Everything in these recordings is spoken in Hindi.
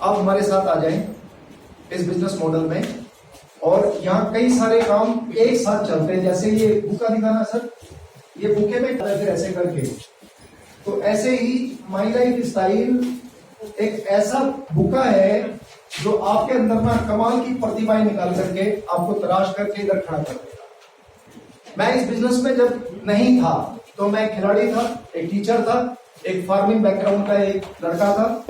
आप हमारे साथ आ जाएं इस बिजनेस मॉडल में, और यहाँ कई सारे काम एक साथ चलते हैं। जैसे ये बुका दिखाना सर, ये बुके में फिर ऐसे करके, तो ऐसे ही माई लाइफ स्टाइल एक ऐसा बुका है जो आपके अंदर ना कमाल की प्रतिभाएं निकाल करके आपको तराश करके इधर खड़ा कर देगा। मैं इस बिजनेस में जब नहीं था तो मैं खिलाड़ी था, एक टीचर था, एक फार्मिंग बैकग्राउंड का एक लड़का था,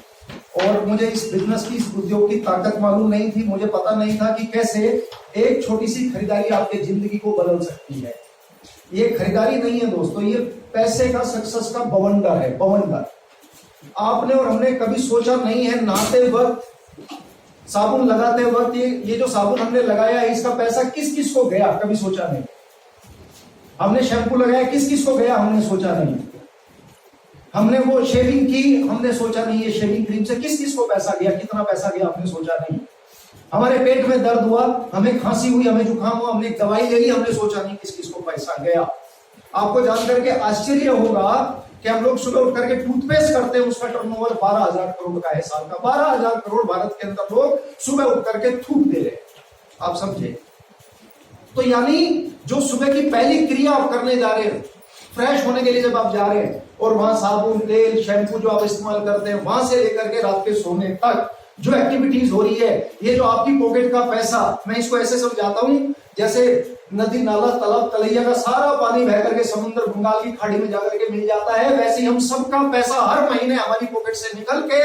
और मुझे इस बिजनेस की, इस उद्योग की ताकत मालूम नहीं थी। मुझे पता नहीं था कि कैसे एक छोटी सी खरीदारी आपकी जिंदगी को बदल सकती है। ये खरीदारी नहीं है दोस्तों, ये पैसे का, सक्सेस का बवंडर है, बवंडर। आपने और हमने कभी सोचा नहीं है, नहाते वक्त, साबुन लगाते वक्त, ये जो साबुन हमने लगाया है इसका पैसा किस किस को गया, कभी सोचा नहीं। हमने शैम्पू लगाया, किस किस को गया, हमने सोचा नहीं। हमने वो शेविंग की, हमने सोचा नहीं ये शेविंग क्रीम से किस किस को पैसा गया, कितना पैसा गया, हमने सोचा नहीं। हमारे पेट में दर्द हुआ, हमें खांसी हुई, हमें जुकाम हुआ, हमने दवाई ले ली, हमने सोचा नहीं किस किस को पैसा गया। आपको जानकर के आश्चर्य होगा कि हम लोग सुबह उठ करके टूथपेस्ट करते हैं, उसका टर्नओवर 12,000 करोड़ का है साल का। 12,000 करोड़ भारत के अंदर लोग सुबह उठ करके थूक दे रहे हैं, आप समझे। तो यानी जो सुबह की पहली क्रिया आप करने जा रहे हैं, फ्रेश होने के लिए जब आप जा रहे हैं, और वहां साबुन, तेल, शैम्पू जो आप इस्तेमाल करते हैं, वहां से लेकर के रात के सोने तक जो एक्टिविटीज हो रही है, ये जो आपकी पॉकेट का पैसा, मैं इसको ऐसे समझाता हूं जैसे नदी, नाला, तालाब, तलैया का सारा पानी बह करके समुद्र, बंगाल की खाड़ी में जाकर के मिल जाता है, वैसे ही हम सबका पैसा हर महीने हमारी पॉकेट से निकल के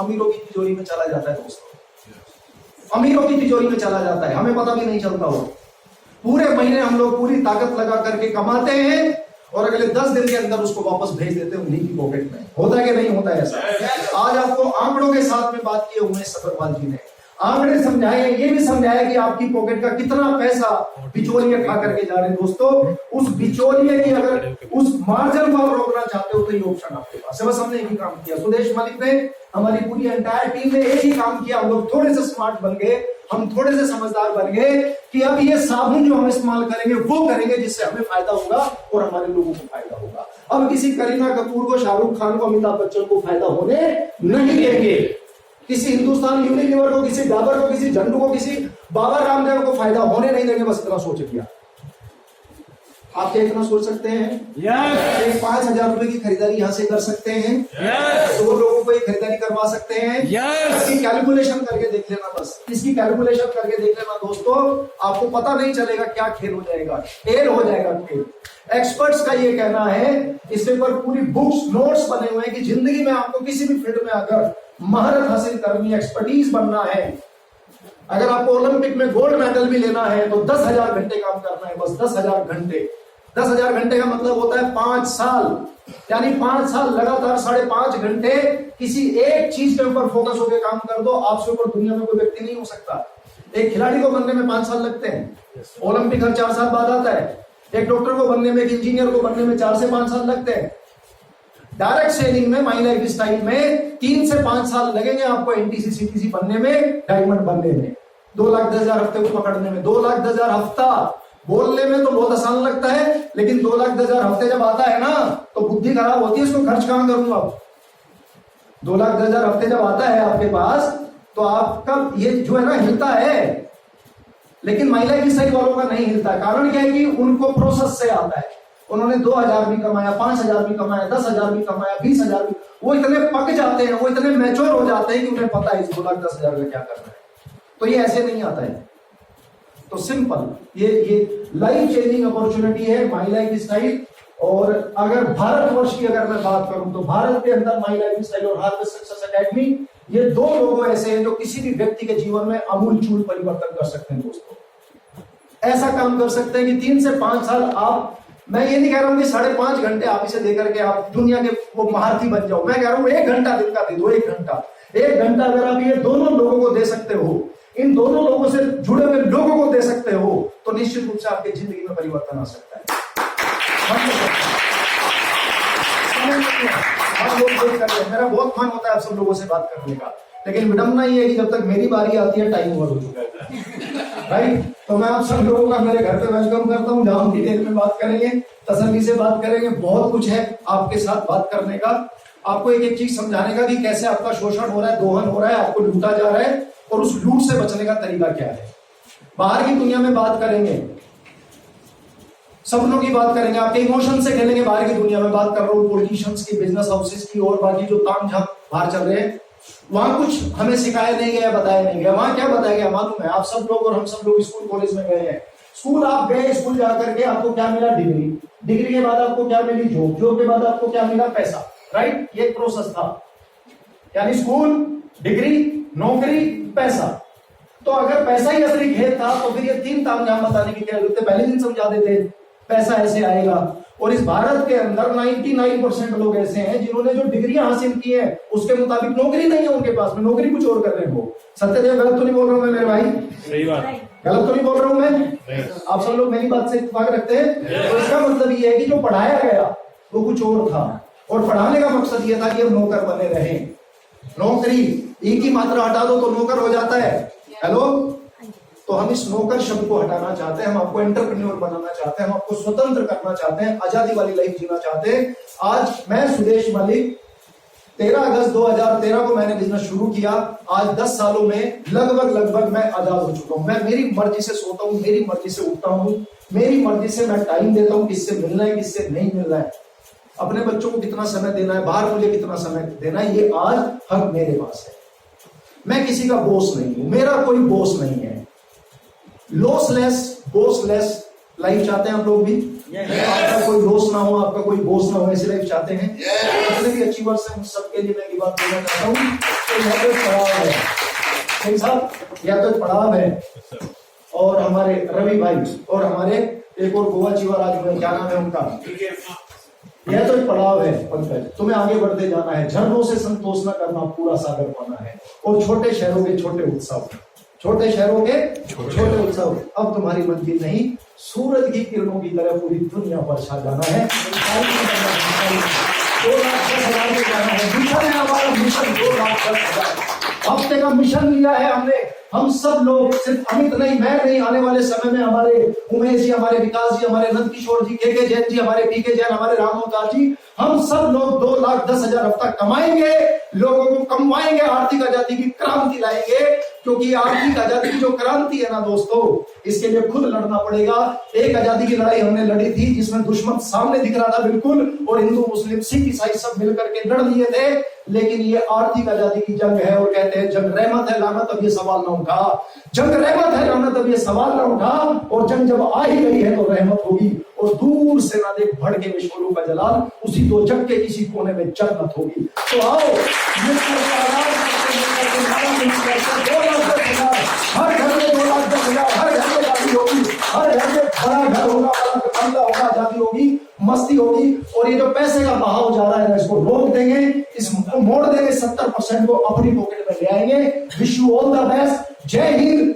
अमीरों की तिजोरी में चला जाता है दोस्तों। अमीरों की तिजोरी में चला जाता है, हमें पता भी नहीं चलता हो। पूरे महीने हम लोग पूरी ताकत लगा करके कमाते हैं, और अगले 10 दिन के अंदर उसको वापस भेज देते हैं उन्हीं की पॉकेट में। होता है कि नहीं होता है ऐसा? आज आपको आंकड़ों के साथ में बात किए उमेश सफरवाल जी ने आंकड़े समझाए, ये भी समझाया कि आपकी पॉकेट का कितना पैसा बिचौलिए खा करके जा रहे हैं दोस्तों। उस बिचौलिए की, अगर उस मार्जिन को आप रोकना चाहते हो तो ये ऑप्शन आपके पास है। बस हमने एक ही काम किया, सुदेश मलिक ने, हमारी पूरी एंटायर टीम ने एक ही काम किया। हम लोग थोड़े से स्मार्ट बन गए, हम थोड़े से समझदार बन गए कि अब ये साबुन जो हम इस्तेमाल करेंगे वो करेंगे जिससे हमें फायदा होगा और हमारे लोगों को फायदा होगा। अब किसी करीना कपूर को, शाहरुख खान को, अमिताभ बच्चन को फायदा होने नहीं देंगे। किसी हिंदुस्तान यूनिलीवर को, किसी डाबर को, किसी झंडू को, किसी बाबा रामदेव को फायदा होने नहीं देंगे। बस इतना सोच लिया। आप क्या इतना सोच सकते हैं? yes. 5,000 रुपए की खरीदारी यहां से कर सकते हैं। yes. 2 लोगों को ये खरीदारी करवा सकते हैं। yes. इसकी कैलकुलेशन करके देख लेना, बस इसकी कैलकुलेशन करके देख लेना दोस्तों, आपको पता नहीं चलेगा क्या खेल हो जाएगा, खेल हो जाएगा खेल। एक्सपर्ट्स का ये कहना है, इसके ऊपर पूरी बुक्स, नोट्स बने हुए हैं कि जिंदगी में आपको किसी भी फील्ड में अगर महारत हासिल करनी है, एक्सपर्टीज बनना है, अगर आपको ओलंपिक में गोल्ड मेडल भी लेना है तो 10,000 घंटे काम करना है, बस 10,000 घंटे। 10,000 घंटे का मतलब होता है 5 साल, यानी 5 साल लगातार 5.5 घंटे किसी एक चीज के ऊपर फोकस होकर काम कर दो। आपसे ऊपर दुनिया में कोई व्यक्ति नहीं हो सकता। एक खिलाड़ी को बनने में 5 साल लगते हैं, ओलंपिक हर 4 साल बाद आता है। एक डॉक्टर को बनने में, एक इंजीनियर को बनने में 4 से 5 साल लगते हैं। डायरेक्ट सेलिंग में, माई लाइफ स्टाइल में 3 से 5 साल लगेंगे आपको एनटीसी, सीटीसी बनने में, डायमंड बनने में, 2,10,000 हफ्ते को पकड़ने में। 2,10,000 हफ्ता बोलने में तो बहुत आसान लगता है, लेकिन 2,10,000 हफ्ते जब आता है ना तो बुद्धि खराब होती है, इसको खर्च कहां करूंगा। 2,10,000 हफ्ते जब आता है आपके पास तो आपका ये जो है ना हिलता है, लेकिन माई लाइफ स्टाइल वालों का नहीं हिलता। कारण क्या है कि उनको प्रोसेस से आता है। उन्होंने 2,000 भी कमाया, 5,000 भी कमाया, 10,000 भी कमाया, 20,000 भी। वो इतने पक जाते हैं, वो इतने मैच्योर हो जाते हैं कि उन्हें पता है इस 2,10,000 का क्या करना है। तो ये ऐसे नहीं आता है। तो सिंपल, ये लाइफ चेंजिंग अपॉर्चुनिटी है माई लाइफ स्टाइल। और अगर भारतवर्ष की अगर मैं बात करूं तो भारत के अंदर माई लाइफ स्टाइल और हार्वेस्ट सक्सेस एकेडमी, ये 2 लोग ऐसे हैं जो किसी भी व्यक्ति के जीवन में अमूलचूल परिवर्तन कर सकते हैं दोस्तों। ऐसा काम कर सकते हैं कि 3 से 5 साल आप, मैं ये नहीं कह रहा हूं कि 5.5 घंटे आप इसे देकर के आप दुनिया के वो महारथी बन जाओ। मैं कह रहा हूं 1 घंटा दिन का दे दो, 1 घंटा। 1 घंटा अगर आप ये दोनों लोगों को दे सकते हो, इन दोनों लोगों से जुड़े हुए लोगों को दे सकते हो, तो निश्चित रूप से आपकी जिंदगी में परिवर्तन आ सकता है। मेरा बहुत मन होता है आप सब लोगों से बात करने का, लेकिन विडंबना ये है कि जब तक मेरी बारी आती है टाइम ओवर हो चुका है। राइट? तो मैं आप सब लोगों का मेरे घर पे वेलकम करता हूँ, जहां हम डिटेल में बात करेंगे, तसल्ली से बात करेंगे। बहुत कुछ है आपके साथ बात करने का। आपको एक एक चीज समझाने का कि कैसे आपका शोषण हो रहा है, दोहन हो रहा है, आपको लूटा जा रहा है और उस लूट से बचने का तरीका क्या है। बाहर की दुनिया में बात करेंगे, सपनों की बात करेंगे, आपके इमोशन से खेलेंगे। बाहर की दुनिया में बात कर रहा हूँ पॉलिटिशियंस की, बिजनेस हाउसेस की और बाकी जो ताम झाम बाहर चल रहे हैं, वहां कुछ हमें सिखाया नहीं गया, बताया नहीं गया। वहां क्या बताया गया मालूम है? आप सब लोग और हम सब लोग स्कूल कॉलेज में गए हैं। स्कूल आप गए, स्कूल जाकर के आपको क्या मिला? डिग्री। डिग्री के बाद आपको क्या मिली? जॉब। जॉब के बाद आपको क्या मिला? पैसा। राइट, ये प्रोसेस था। यानी स्कूल, डिग्री, नौकरी, पैसा। तो अगर पैसा ही असली खेल था तो फिर ये तीन ताम झाम बताने की क्या जरूरत है? पहले दिन समझा देते पैसा ऐसे आएगा। और इस भारत के अंदर 99% लोग ऐसे हैं जिन्होंने जो डिग्रियां हासिल की हैं उसके मुताबिक नौकरी नहीं है उनके पास में, नौकरी कुछ और कर रहे हैं वो। सत्यदेव, गलत तो नहीं बोल रहा हूं मैं मेरे भाई? सही बात। गलत तो नहीं बोल रहा हूं मैं? आप सब लोग मेरी बात से इत्तेफाक रखते हैं? तो इसका मतलब ये है कि जो पढ़ाया गया वो कुछ और था, और पढ़ाने का मकसद ये था कि हम नौकर बने रहे। नौकरी, ई की मात्रा हटा दो तो नौकर हो जाता है। हेलो, तो हम इस नौकर शब्द को हटाना चाहते हैं, हम आपको एंटरप्रेन्योर बनाना चाहते हैं, हम आपको स्वतंत्र करना चाहते हैं, आजादी वाली लाइफ जीना चाहते हैं। आज मैं सुदेश मलिक, 13 अगस्त 2013 को मैंने बिजनेस शुरू किया। आज 10 सालों में लगभग मैं आजाद हो चुका हूं। मैं मेरी मर्जी से सोता हूं, मेरी मर्जी से उठता हूं, मेरी मर्जी से मैं टाइम देता हूं, किससे मिलना है किससे नहीं मिलना है, अपने बच्चों को कितना समय देना है, बाहर मुझे कितना समय देना है, ये आज हक मेरे पास है। मैं किसी का बॉस नहीं हूं, मेरा कोई बॉस नहीं है। लॉसलेस, बॉसलेस लाइफ चाहते हैं आप लोग भी? आपका कोई लॉस ना हो, आपका कोई बॉस ना हो, ऐसी लाइफ चाहते हैं? जितने भी अच्छी वर्ष है उन सबके लिए मैं ये बात बोलना चाहता हूँ तो यह तो पड़ाव है, सही साहब, यह तो पड़ाव है। और हमारे रवि भाई और हमारे एक और गोवा जीवाराज में, क्या नाम है उनका, यह तो एक पड़ाव है पंकज। तुम्हें आगे बढ़ते जाना है, झरनों से संतोष न करना, पूरा सागर पाना है। और छोटे शहरों के छोटे उत्सव, छोटे शहरों के छोटे उत्सव, अब तुम्हारी मंजिल नहीं, सूरज की किरणों की तरह पूरी दुनिया पर छा जाना है। 2,10,000 में जाना है, मिशन है हमारा, मिशन 2,10,000 हफ्ते का मिशन लिया है हमने। हम सब लोग, सिर्फ अमित नहीं, मैं नहीं, आने वाले समय में हमारे उमेश जी, हमारे विकास जी, हमारे नंद किशोर जी, के जैन जी, हमारे पीके जैन, हमारे रामोदास जी, हम सब लोग 2,10,000 हफ्ता कमाएंगे, लोगों को कमवाएंगे, आर्थिक आजादी की क्रांति लाएंगे। क्योंकि आर्थिक आजादी की जो क्रांति है ना दोस्तों, इसके लिए खुद लड़ना पड़ेगा। एक आजादी की लड़ाई हमने लड़ी थी जिसमें दुश्मन सामने दिख रहा था बिल्कुल, और हिंदू मुस्लिम सिख ईसाई सब मिलकर के लड़ लिए थे। लेकिन ये आर्थिक आजादी की जंग है, और कहते हैं जंग रहमत है लानत, अब ये सवाल ना उठा। जंग रहमत है लानत, अब ये सवाल ना उठा। और जंग जब आ ही गई है तो रहमत होगी, और दूर से ना देख भड़के विश्वरूप का जलाल, उसी दो जग के किसी कोने में जन्नत होगी। तो आओ, हर घर में 2,10,000, हर घर में शादी होगी, हर घर में बड़ा घर होगा, बड़ा बंगला होगा, आजादी होगी, मस्ती होगी। और ये जो पैसे का बहाव जा रहा है इसको रोक देंगे, इसको मोड़ देंगे, 70% को अपनी पॉकेट में ले आएंगे। Wish you all the best. जय हिंद,